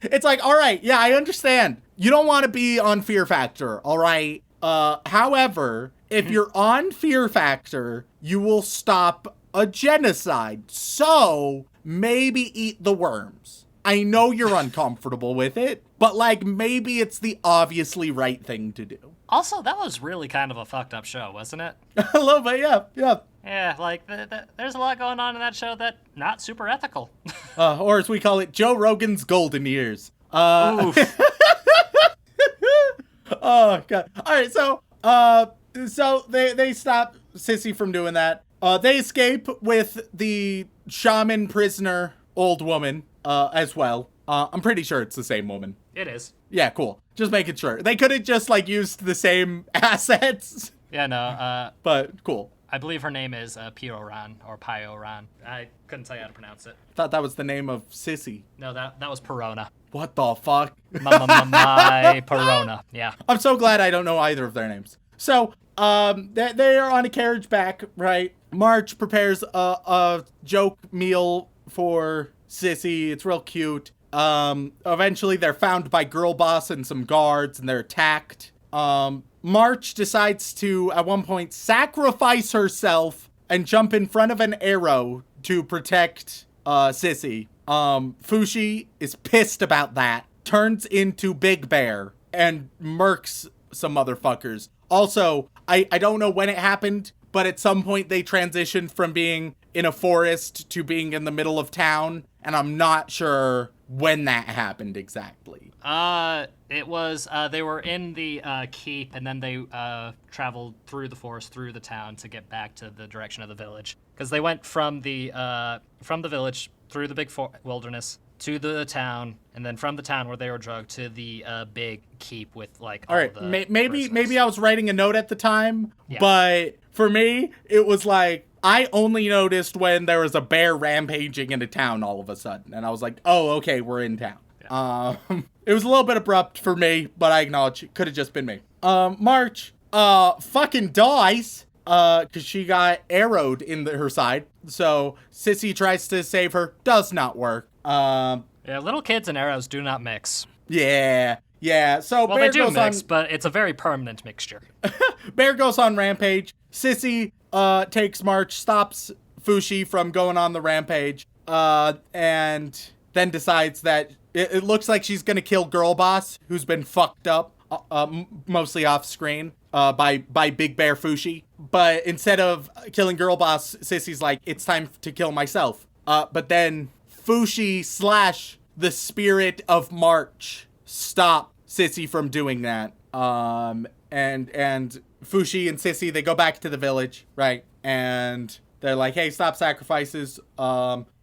it's like, all right, yeah, I understand. You don't want to be on Fear Factor, all right? However, if you're on Fear Factor, you will stop a genocide. So maybe eat the worms. I know you're uncomfortable with it, but like maybe it's the obviously right thing to do. Also, that was really kind of a fucked up show, wasn't it? A little bit, yeah. Yeah, like, there's a lot going on in that show that not super ethical. Or as we call it, Joe Rogan's golden years. Oof. Oh, God. All right, so they stop Sissy from doing that. They escape with the shaman prisoner old woman as well. I'm pretty sure it's the same woman. It is. Yeah, cool. Just making sure. They could have just, like, used the same assets. Yeah, no, But cool. I believe her name is Pioran, or Pioran. I couldn't tell you how to pronounce it. Thought that was the name of Sissy. No, that was Perona. What the fuck? My Perona, yeah. I'm so glad I don't know either of their names. So, they are on a carriage back, right? March prepares a joke meal for Sissy. It's real cute. Eventually they're found by Girl Boss and some guards, and they're attacked. March decides to, at one point, sacrifice herself and jump in front of an arrow to protect Sissy. Fushi is pissed about that, turns into Big Bear, and murks some motherfuckers. Also, I don't know when it happened, but at some point they transitioned from being in a forest to being in the middle of town, and I'm not sure when that happened exactly. It was, they were in the, keep, and then they, traveled through the forest, through the town to get back to the direction of the village. Because they went from the village, through the big wilderness, to the town, and then from the town where they were drugged to the, big keep with, like, all right, maybe I was writing a note at the time, yeah. But for me, it was like, I only noticed when there was a bear rampaging into town all of a sudden, and I was like, oh, okay, we're in town. Yeah. It was a little bit abrupt for me, but I acknowledge it could have just been me. March, fucking dies, cause she got arrowed in her side. So Sissy tries to save her, does not work. Yeah, little kids and arrows do not mix. Yeah. So well, Bear they do goes mix, on, but it's a very permanent mixture. Bear goes on rampage. Sissy, takes March, stops Fushi from going on the rampage, and then decides that it looks like she's gonna kill Girl Boss, who's been fucked up, mostly off screen, by Big Bear Fushi. But instead of killing Girl Boss, Sissy's like, it's time to kill myself. But then Fushi / the spirit of March stop Sissy from doing that. And Fushi and Sissy, they go back to the village, right? And they're like, hey, stop sacrifices.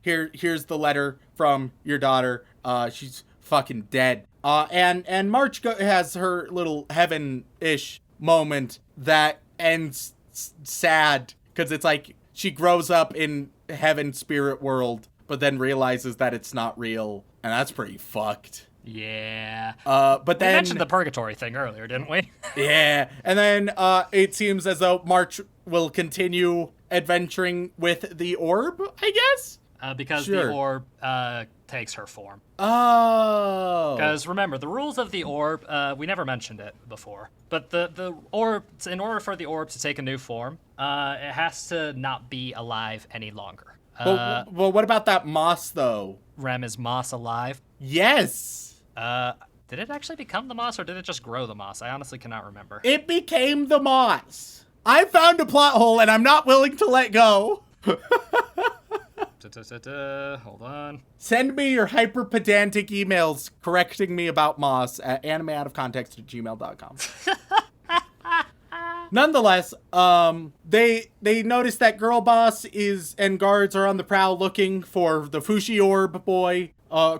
Here's the letter from your daughter. She's fucking dead. And March has her little heaven-ish moment that ends sad, because it's like she grows up in heaven spirit world, but then realizes that it's not real, and that's pretty fucked. Yeah. But then we mentioned the purgatory thing earlier, didn't we? Yeah. And then it seems as though March will continue adventuring with the orb, I guess? Because Sure. the orb takes her form. Oh. Because remember, the rules of the orb, we never mentioned it before, but the orb, in order for the orb to take a new form, it has to not be alive any longer. Well, what about that moss, though? Rem, is moss alive? Yes. Did it actually become the moss, or did it just grow the moss? I honestly cannot remember. It became the moss. I found a plot hole, and I'm not willing to let go. Hold on. Send me your hyper pedantic emails correcting me about moss at animeoutofcontext@gmail.com. Nonetheless, they notice that Girl Boss and guards are on the prowl looking for the Fushi Orb boy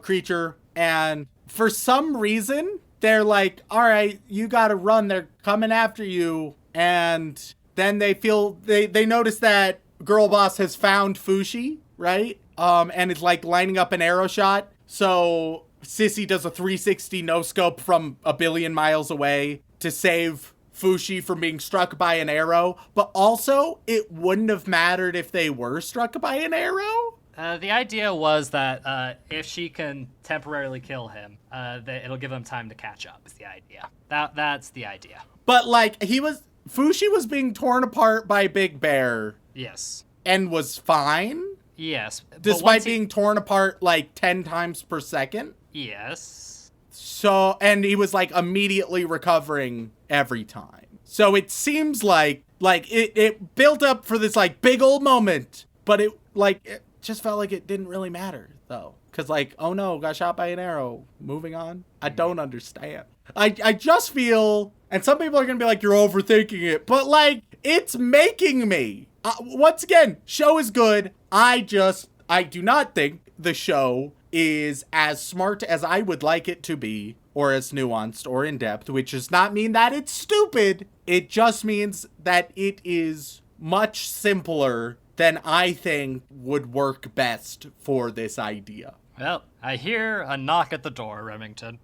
creature, and for some reason they're like, all right, you gotta run, they're coming after you. And then they notice that Girl Boss has found Fushi, right? And it's like lining up an arrow shot. So Sissy does a 360 no scope from a billion miles away to save Fushi from being struck by an arrow. But also, it wouldn't have mattered if they were struck by an arrow. The idea was that if she can temporarily kill him, it'll give him time to catch up. Is the idea. That's the idea. But like Fushi was being torn apart by Big Bear. Yes. And was fine. Yes. Despite being torn apart like 10 times per second. Yes. So, and he was like immediately recovering every time. So it seems like it built up for this like big old moment, but it just felt like it didn't really matter though. Cause like, oh no, got shot by an arrow. Moving on. I don't understand. I just feel, and some people are gonna be like, you're overthinking it, but like, it's making me. Once again, show is good. I do not think the show is as smart as I would like it to be, or as nuanced or in depth, which does not mean that it's stupid. It just means that it is much simpler than I think would work best for this idea. Well, I hear a knock at the door, Remington.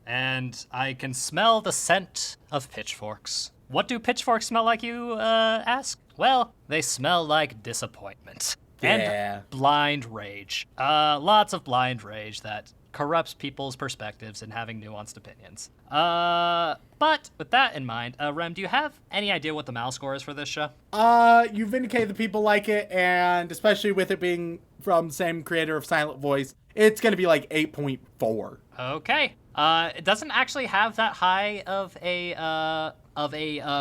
And I can smell the scent of pitchforks. What do pitchforks smell like, you ask? Well, they smell like disappointment. Yeah. And blind rage. Lots of blind rage that corrupts people's perspectives and having nuanced opinions. But with that in mind, Rem, do you have any idea what the Mal score is for this show? You vindicate the people like it, and especially with it being from the same creator of Silent Voice, it's gonna be like 8.4. Okay. It doesn't actually have that high of a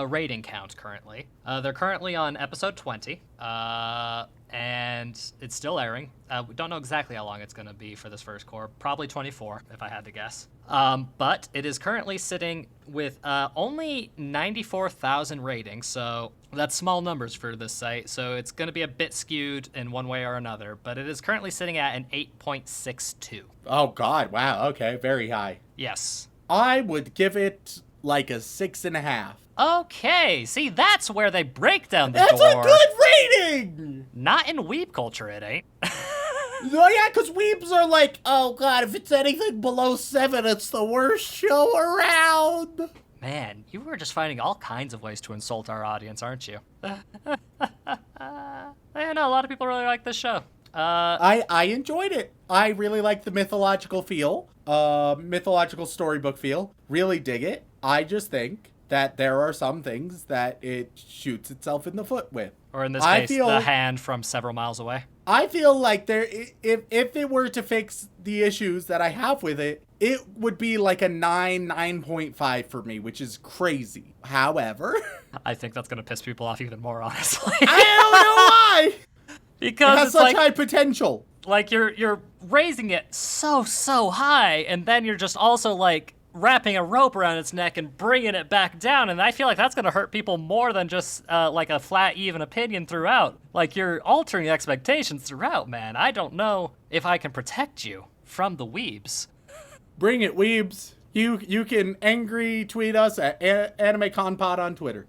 rating count currently. They're currently on episode 20, and it's still airing. We don't know exactly how long it's going to be for this first core. Probably 24, if I had to guess. But it is currently sitting with only 94,000 ratings, so that's small numbers for this site, so it's going to be a bit skewed in one way or another, but it is currently sitting at an 8.62. Oh god, wow, okay, very high. Yes. I would give it like a 6.5. Okay, see, that's where they break down the That's door. a good rating! Not in weeb culture, it ain't. Oh yeah, because weebs are like, oh god, if it's anything below 7, it's the worst show around. Man, you were just finding all kinds of ways to insult our audience, aren't you? I know, a lot of people really like this show. I enjoyed it. I really like the mythological feel, mythological storybook feel. Really dig it. I just think that there are some things that it shoots itself in the foot with. Or in this case, the hand from several miles away. I feel like if it were to fix the issues that I have with it, it would be like a 9.5 for me, which is crazy. However, I think that's gonna piss people off even more, honestly. I don't know why. Because it has it's such like, high potential. Like you're raising it so high, and then you're just also like wrapping a rope around its neck and bringing it back down, and I feel like that's gonna hurt people more than just like a flat, even opinion throughout. Like you're altering expectations throughout, man. I don't know if I can protect you from the weebs. Bring it, weebs. You can angry tweet us at AnimeConPod on Twitter.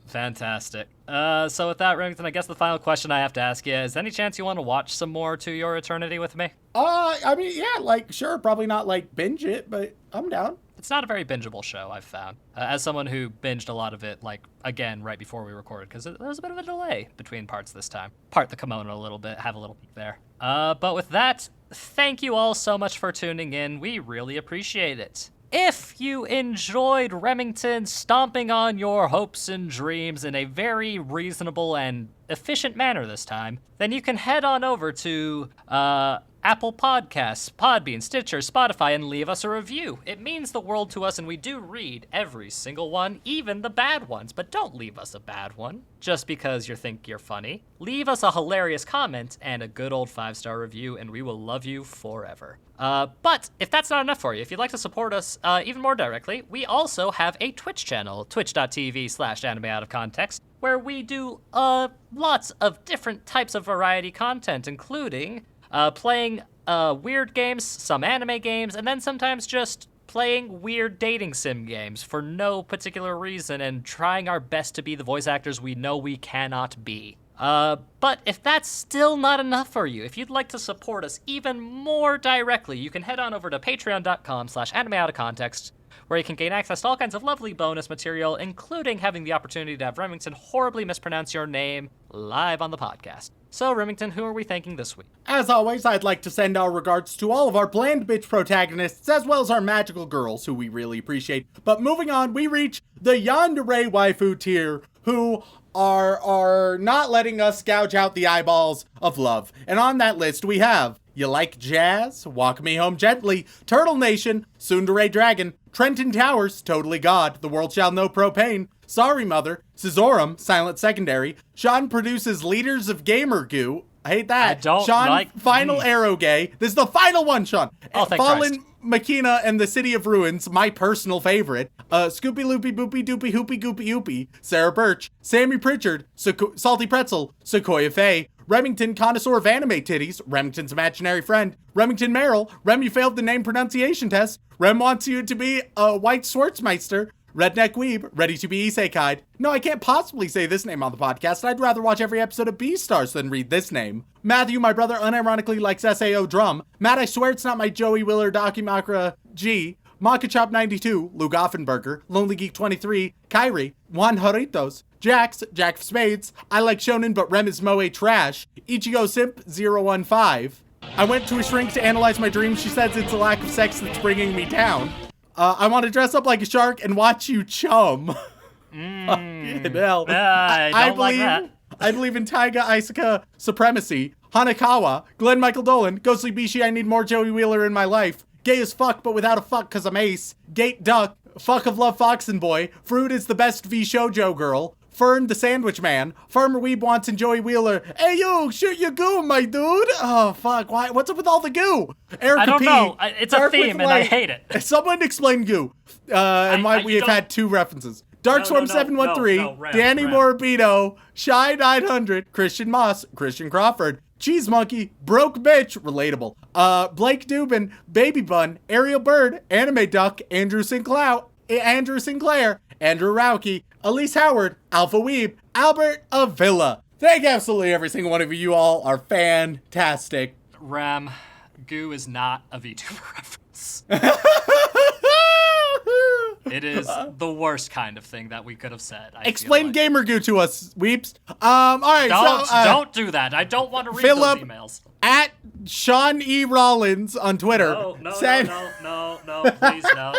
Fantastic. So with that, Remington, I guess the final question I have to ask you is, any chance you want to watch some more To Your Eternity with me? I mean, yeah, like, sure, probably not, like, binge it, but I'm down. It's not a very bingeable show, I've found. As someone who binged a lot of it, like, again, right before we recorded, because there was a bit of a delay between parts this time. Part the kimono a little bit, have a little peek there. But with that, thank you all so much for tuning in. We really appreciate it. If you enjoyed Remington stomping on your hopes and dreams in a very reasonable and efficient manner this time, then you can head on over to Apple Podcasts, Podbean, Stitcher, Spotify, and leave us a review. It means the world to us, and we do read every single one, even the bad ones. But don't leave us a bad one just because you think you're funny. Leave us a hilarious comment and a good old 5-star review, and we will love you forever. But if that's not enough for you, if you'd like to support us even more directly, we also have a Twitch channel, twitch.tv/animeoutofcontext, where we do lots of different types of variety content, including playing weird games, some anime games, and then sometimes just playing weird dating sim games for no particular reason and trying our best to be the voice actors we know we cannot be. But if that's still not enough for you, if you'd like to support us even more directly, you can head on over to patreon.com/animeoutacontext, where you can gain access to all kinds of lovely bonus material, including having the opportunity to have Remington horribly mispronounce your name live on the podcast. So, Remington, who are we thanking this week? As always, I'd like to send our regards to all of our bland bitch protagonists, as well as our magical girls, who we really appreciate. But moving on, we reach the yandere waifu tier, who are not letting us gouge out the eyeballs of love. And on that list, we have You Like Jazz, Walk Me Home Gently, Turtle Nation, Tsundere Dragon, Trenton Towers, Totally God, The World Shall Know Propane, Sorry Mother, Scissorum, Silent Secondary, Sean produces Leaders of Gamer Goo. I hate that. I don't Sean, like- Final Arrow Gay. This is the final one, Sean. Oh, thank Fallen Christ. Makina and the City of Ruins, my personal favorite. Scoopy Loopy Boopy Doopy Hoopy Goopy Oopy, Sarah Birch, Sammy Pritchard, Salty Pretzel, Sequoia Faye, Remington Connoisseur of Anime Titties, Remington's Imaginary Friend, Remington Merrill, Rem you failed the name pronunciation test, Rem wants you to be a white Schwartzmeister, Redneck Weeb, ready to be isekai'd. No, I can't possibly say this name on the podcast. I'd rather watch every episode of Beastars than read this name. Matthew, my brother, unironically likes SAO Drum. Matt, I swear it's not my Joey Willer Dakimakura G. Makachop 92, Lou Goffenberger, Lonely Geek 23, Kyrie, Juan Horitos, Jax, Jack of Spades, I Like Shonen but Rem is Moe Trash, Ichigo Simp 015. I went to a shrink to analyze my dreams. She says it's a lack of sex that's bringing me down. I want to dress up like a shark and watch you chum. Fucking hell. I don't like that. I believe in Taiga Isaka Supremacy, Hanakawa, Glenn Michael Dolan, Ghostly Bishi, I need more Joey Wheeler in my life, Gay as fuck but without a fuck cause I'm ace, Gate Duck, Fuck of Love Foxen Boy, Fruit is the best V Shoujo girl, Fern the Sandwich Man, Farmer Weeb wants and Joey Wheeler, hey you, shoot your goo, my dude. Oh fuck, why? What's up with all the goo? Erica I don't P, know. It's a Dark with theme and I Light. hate it. Someone explain goo, and why we have don't- had two references. Darkstorm 713, no, Rem, Danny Rem. Morbido, Shy 900, Christian Moss, Christian Crawford, Cheese Monkey, Broke Bitch, relatable. Blake Dubin, Baby Bun, Ariel Bird, Anime Duck, Andrew Sinclair, Andrew Rauke, Elise Howard, Alpha Weeb, Albert Avila. Thank absolutely every single one of you all are fantastic. Ram, goo is not a VTuber reference. It is the worst kind of thing that we could have said. I Explain feel like. Gamer Goo to us, Weeps. All right, Don't do that. I don't want to read Philip- those emails. At Sean E. Rollins on Twitter. No, said- please no.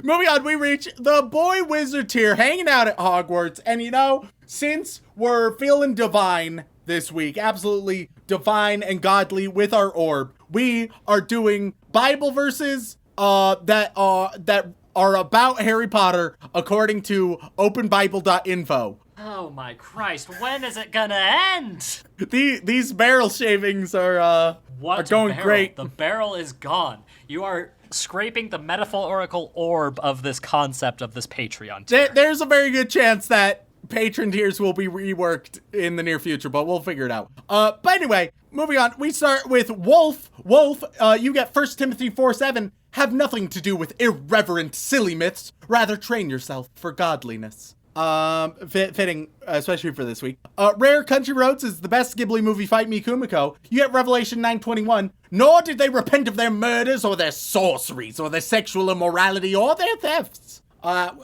Moving on, we reach the boy wizard tier hanging out at Hogwarts. And you know, since we're feeling divine this week, absolutely divine and godly with our orb, we are doing Bible verses that are about Harry Potter according to openbible.info. Oh my Christ, when is it gonna end? These barrel shavings are What going barrel? great. The barrel is gone. You are scraping the metaphorical orb of this concept of this Patreon tier. There's a very good chance that patron tiers will be reworked in the near future, but we'll figure it out. But anyway, moving on, we start with Wolf. Wolf, you get 1 Timothy 4:7. Have nothing to do with irreverent, silly myths. Rather, train yourself for godliness. Fitting, especially for this week. Rare Country Roads is the best Ghibli movie. Fight Me, Kumiko. You get Revelation 9:21. Nor did they repent of their murders or their sorceries or their sexual immorality or their thefts.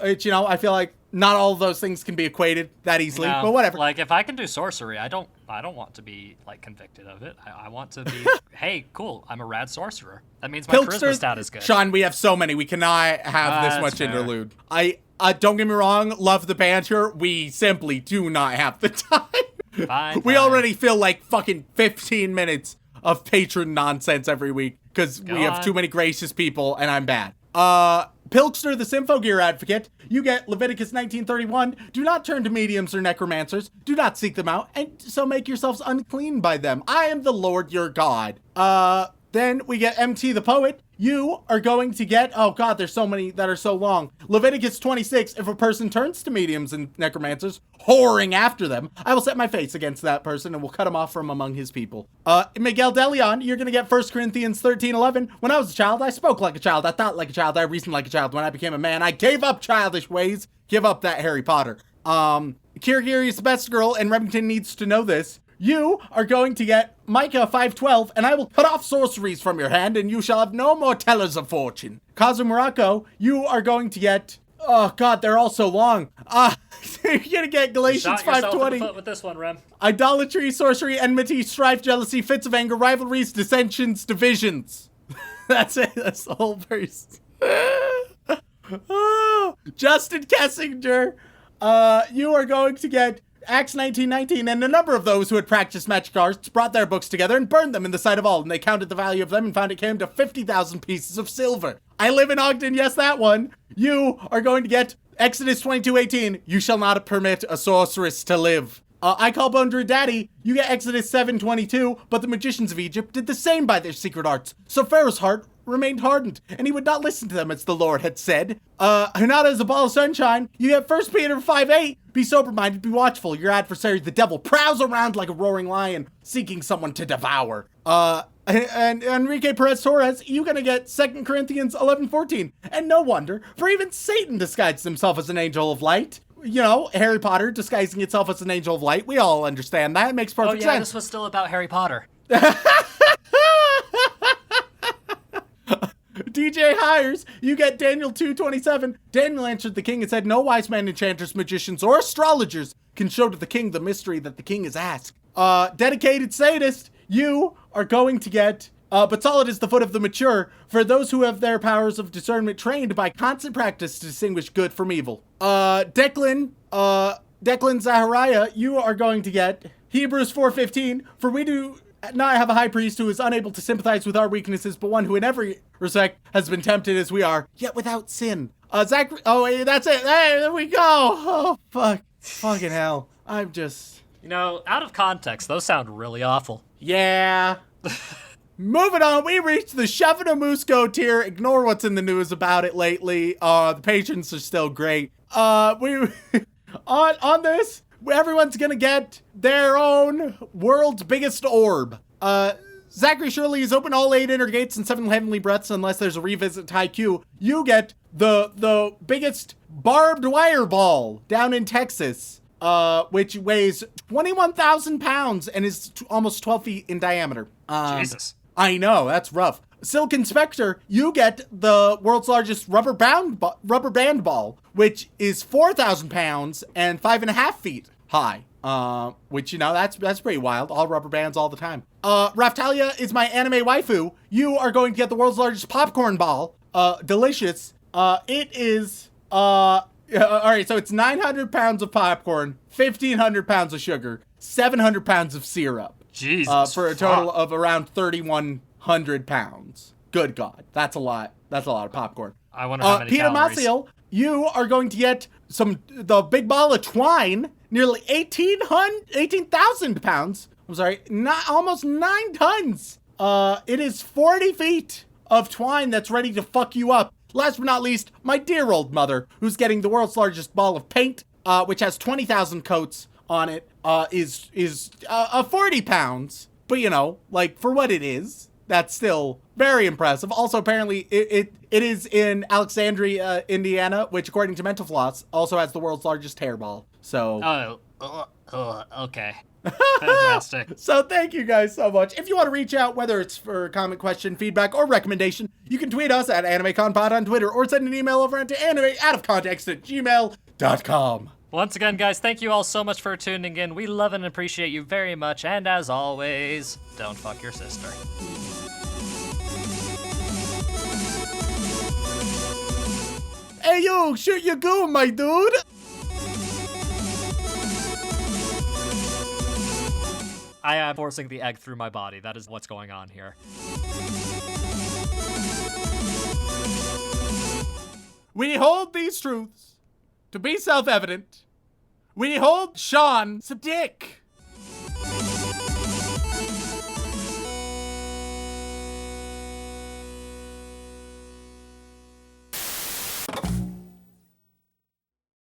Which, you know, I feel like not all of those things can be equated that easily, No, but whatever. Like, if I can do sorcery, I don't want to be like convicted of it. I want to be, hey, cool, I'm a rad sorcerer. That means my charisma stat is good. Sean, we have so many. We cannot have this That's much fair. interlude. I don't get me wrong, love the banter. We simply do not have the time. Fine, We fine. already feel like fucking 15 minutes of patron nonsense every week because we have on. too many gracious people and I'm bad. Pilkster, the Symphogear advocate, you get Leviticus 19:31. Do not turn to mediums or necromancers. Do not seek them out, and so make yourselves unclean by them. I am the Lord your God. Then we get MT the Poet. you are going to get, oh god, there's so many that are so long. Leviticus 26, if a person turns to mediums and necromancers, whoring after them, I will set my face against that person and will cut him off from among his people. Miguel De Leon, you're going to get 1 Corinthians 13:11. When I was a child, I spoke like a child, I thought like a child, I reasoned like a child. When I became a man, I gave up childish ways. Give up that Harry Potter. Kirigiri is the best girl, and Remington needs to know this. You are going to get Micah 5:12, and I will cut off sorceries from your hand, and you shall have no more tellers of fortune. Kazumurako, you are going to get, oh god, they're all so long. You're gonna get Galatians 5:20. Shot yourself in the foot with this one, Rem. Idolatry, sorcery, enmity, strife, jealousy, fits of anger, rivalries, dissensions, divisions. That's it. That's the whole verse. Justin Kessinger, you are going to get Acts 19:19, and a number of those who had practiced magic arts brought their books together and burned them in the sight of all, and they counted the value of them and found it came to 50,000 pieces of silver. I live in Ogden, yes, that one. You are going to get Exodus 22:18, you shall not permit a sorceress to live. I call Bone Druid Daddy, you get Exodus 7:22, but the magicians of Egypt did the same by their secret arts. So Pharaoh's heart remained hardened, and he would not listen to them as the Lord had said. Hinata is a ball of sunshine. You get 1 Peter 5:8, be sober-minded, be watchful. Your adversary, the devil, prowls around like a roaring lion, seeking someone to devour. And Enrique Perez Torres, you're gonna get 2 Corinthians 11:14. And no wonder, for even Satan disguises himself as an angel of light. You know, Harry Potter disguising itself as an angel of light. We all understand that. It makes perfect sense. This was still about Harry Potter. DJ Hires, you get Daniel 2:27. Daniel answered the king and said, no wise men, enchanters, magicians, or astrologers can show to the king the mystery that the king has asked. Dedicated sadist, you are going to get, but solid is the foot of the mature, for those who have their powers of discernment trained by constant practice to distinguish good from evil. Declan Zahariah, you are going to get Hebrews 4:15, for we do not have a high priest who is unable to sympathize with our weaknesses, but one who in every respect has been tempted as we are, yet without sin. Zach, oh, that's it. Hey, there we go. Oh, fuck. Fucking hell. I'm just... You know, out of context, those sound really awful. Yeah. Moving on, we reached the Shoving a Musco tier. Ignore what's in the news about it lately. The patients are still great. On this, everyone's gonna get their own world's biggest orb. Zachary Shirley has opened all 8 inner gates and 7 heavenly breaths unless there's a revisit to Haikyuu. You get the biggest barbed wire ball down in Texas, which weighs 21,000 pounds and is almost 12 feet in diameter. Jesus. I know, that's rough. Silicon Spectre, you get the world's largest rubber band ball, which is 4,000 pounds and 5.5 feet high. Which, you know, that's pretty wild. All rubber bands all the time. Raftalia is my anime waifu. You are going to get the world's largest popcorn ball. Delicious. It is, all right, so it's 900 pounds of popcorn, 1,500 pounds of sugar, 700 pounds of syrup. Jesus. For a total of around 3,100 pounds. Good God. That's a lot. That's a lot of popcorn. I wonder how many Peter calories. Maciel, you are going to get the big ball of twine, nearly 18,000 pounds. I'm sorry, almost 9 tons. It is 40 feet of twine that's ready to fuck you up. Last but not least, my dear old mother, who's getting the world's largest ball of paint, which has 20,000 coats on it, is 40 pounds. But, you know, like, for what it is, that's still very impressive. Also, apparently, it is in Alexandria, Indiana, which, according to Mental Floss, also has the world's largest hairball. So... okay. Fantastic. So thank you guys so much. If you want to reach out, whether it's for a comment, question, feedback, or recommendation, you can tweet us at AnimeConPod on Twitter or send an email over to animeoutofcontext@gmail.com. Once again, guys, thank you all so much for tuning in. We love and appreciate you very much. And as always, don't fuck your sister. Hey, yo, shoot your goon, my dude. I am forcing the egg through my body. That is what's going on here. We hold these truths to be self-evident. We hold Sean Sadiq